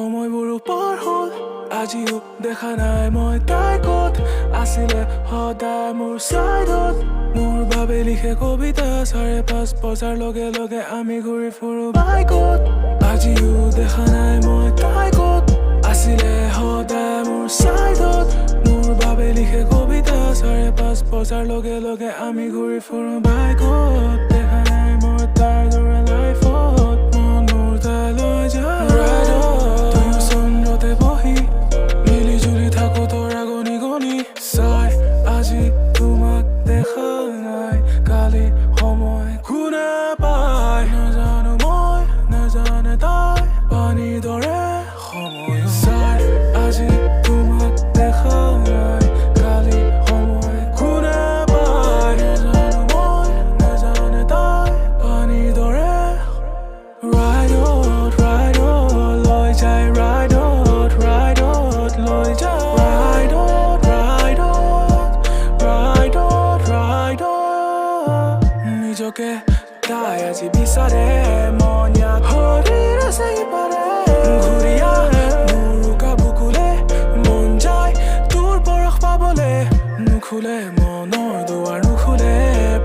সময়বোৰো পাৰ হ'ল আজিও দেখা নাই মই তাই ক'ত আছিলে সদায় মোৰ চাইডত মোৰ বাবে লিখে কবিতা 5:30 বজাৰ লগে লগে আমি ঘূৰি ফুৰো বাইকত আজিও দেখা নাই মই তাই ক'ত আছিলে সদায় মোৰ চাইডত মোৰ বাবে লিখে কবিতা 5:30 বজাৰ লগে লগে আমি ঘূৰি ফুৰো বাইকত দেখা নাই মই তাইৰ দৰে লাইফত মন মোৰ তাইলৈ যায় তুমিও চন্দ্ৰতে বহি মিলি জুলি থাকো তৰা গণি গণি চাই আজি তোমাক দেখা নাই কালি সময় কোনে পায় নাজানো মই নাজানে তাই পানীৰ দৰে সময় চাই আজি তোমাক দেখা নাই কালি সময় কোনে পায় নাজানো মই নাজানে তাই পানীৰ দৰে ৰাইডত ৰাইডত লৈ যায় ৰাইডত ৰাইডত লৈ যায় ৰাইডত ৰাইডত ৰাইডত ৰাইডত নিজকে তাই আজি বিচাৰে মন ইয়াত শৰীৰ আছে ইপাৰে ঘূৰি আহ মোৰ ৰোকা বুকুলে মন যায় তোৰ পৰশ পাবলে নুখুলে মনৰ দুৱাৰ নুখুলে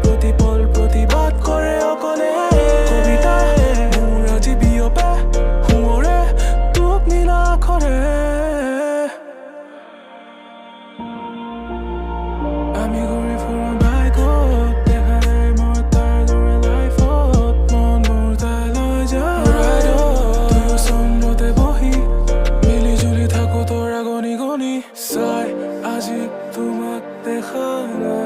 প্ৰতিপল প্ৰতিবাদ কৰে অকলে কবিতা মোৰ আজি বিয়পে সোঁৱৰে তোক নীলা আখৰে আমি ঘূৰি ফুৰো বাইকত দেখা নাই মই তাইৰ দৰে লাইফত মন মোৰ তাইলৈ যায় তুমিও চন্দ্ৰতে বহি মিলি জুলি থাকো তৰা গণি গণি চাই আজি তোমাক দেখা নাই